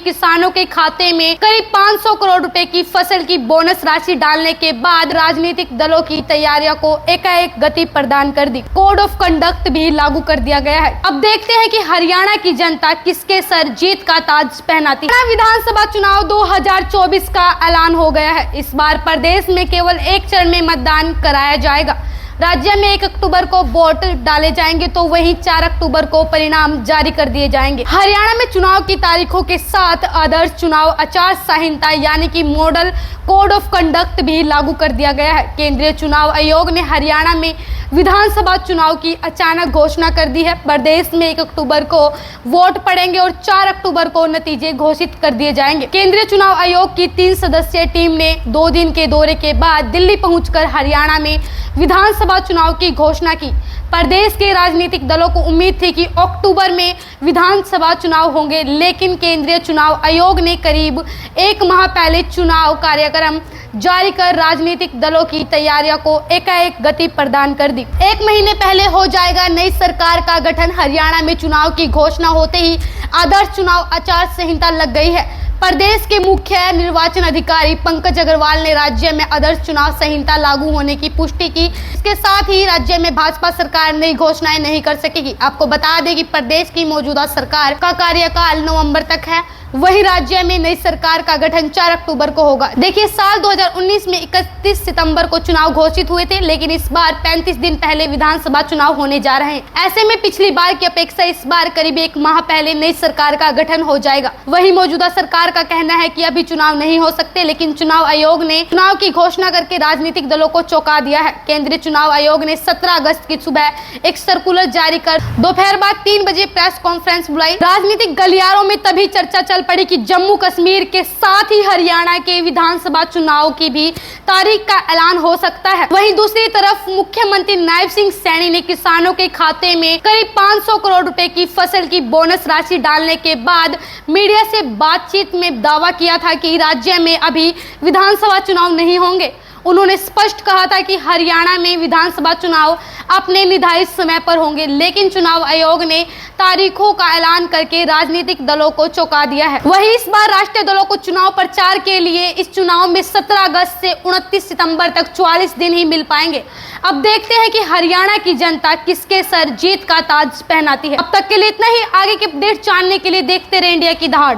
किसानों के खाते में करीब 500 करोड़ रुपए की फसल की बोनस राशि डालने के बाद राजनीतिक दलों की तैयारियों को एकाएक गति प्रदान कर दी। कोड ऑफ कंडक्ट भी लागू कर दिया गया है। अब देखते हैं कि हरियाणा की जनता किसके सर जीत का ताज पहनाती है। विधानसभा चुनाव 2024 का ऐलान हो गया है। इस बार प्रदेश में केवल एक चरण में मतदान कराया जाएगा। राज्य में 1 अक्टूबर को वोट डाले जाएंगे तो वहीं 4 अक्टूबर को परिणाम जारी कर दिए जाएंगे। हरियाणा में चुनाव की तारीखों के साथ आदर्श चुनाव आचार संहिता यानी कि मॉडल कोड ऑफ कंडक्ट भी लागू कर दिया गया है। केंद्रीय चुनाव आयोग ने हरियाणा में विधानसभा चुनाव की अचानक घोषणा कर दी है। प्रदेश में 1 अक्टूबर को वोट पड़ेंगे और 4 अक्टूबर को नतीजे घोषित कर दिए जाएंगे। केंद्रीय चुनाव आयोग की 3 सदस्यीय टीम ने 2 दिन के दौरे के बाद दिल्ली पहुंचकर हरियाणा में विधानसभा चुनाव की घोषणा की। प्रदेश के राजनीतिक दलों को उम्मीद थी कि अक्टूबर में विधानसभा चुनाव होंगे, लेकिन केंद्रीय चुनाव आयोग ने करीब 1 माह पहले चुनाव कार्यक्रम जारी कर राजनीतिक दलों की तैयारियों को एकाएक गति प्रदान कर दी। 1 महीने पहले हो जाएगा नई सरकार का गठन। हरियाणा में चुनाव की घोषणा होते ही आदर्श चुनाव आचार संहिता लग गई है। प्रदेश के मुख्य निर्वाचन अधिकारी पंकज अग्रवाल ने राज्य में आदर्श चुनाव संहिता लागू होने की पुष्टि की। इसके साथ ही राज्य में भाजपा सरकार नई घोषणाएं नहीं कर सकेगी। आपको बता दें कि प्रदेश की मौजूदा सरकार का कार्यकाल नवंबर तक है, वही राज्य में नई सरकार का गठन 4 अक्टूबर को होगा। देखिए, साल 2019 में 31 सितंबर को चुनाव घोषित हुए थे, लेकिन इस बार 35 दिन पहले विधानसभा चुनाव होने जा रहे हैं। ऐसे में पिछली बार की अपेक्षा इस बार करीब 1 माह पहले नई सरकार का गठन हो जाएगा। वही मौजूदा सरकार का कहना है कि अभी चुनाव नहीं हो सकते, लेकिन चुनाव आयोग ने चुनाव की घोषणा करके राजनीतिक दलों को चौंका दिया है। केंद्रीय चुनाव आयोग ने 17 अगस्त की सुबह एक सर्कुलर जारी कर दोपहर बाद 3 बजे प्रेस कॉन्फ्रेंस बुलाई। राजनीतिक गलियारों में तभी चर्चा चल पड़ी कि जम्मू कश्मीर के साथ ही हरियाणा के विधानसभा चुनाव की भी तारीख का ऐलान हो सकता है। वहीं दूसरी तरफ मुख्यमंत्री नायब सिंह सैनी ने किसानों के खाते में करीब 500 करोड़ रुपए की फसल की बोनस राशि डालने के बाद मीडिया से बातचीत में दावा किया था कि राज्य में अभी विधानसभा चुनाव नहीं होंगे। उन्होंने स्पष्ट कहा था कि हरियाणा में विधानसभा चुनाव अपने निर्धारित समय पर होंगे, लेकिन चुनाव आयोग ने तारीखों का ऐलान करके राजनीतिक दलों को चौंका दिया है। वहीं इस बार राष्ट्रीय दलों को चुनाव प्रचार के लिए इस चुनाव में 17 अगस्त से 29 सितंबर तक 44 दिन ही मिल पाएंगे। अब देखते हैं कि हरियाणा की जनता किसके सर जीत का ताज पहनाती है। अब तक के लिए इतना ही। आगे के अपडेट जानने के लिए देखते रहे इंडिया की दहाड़।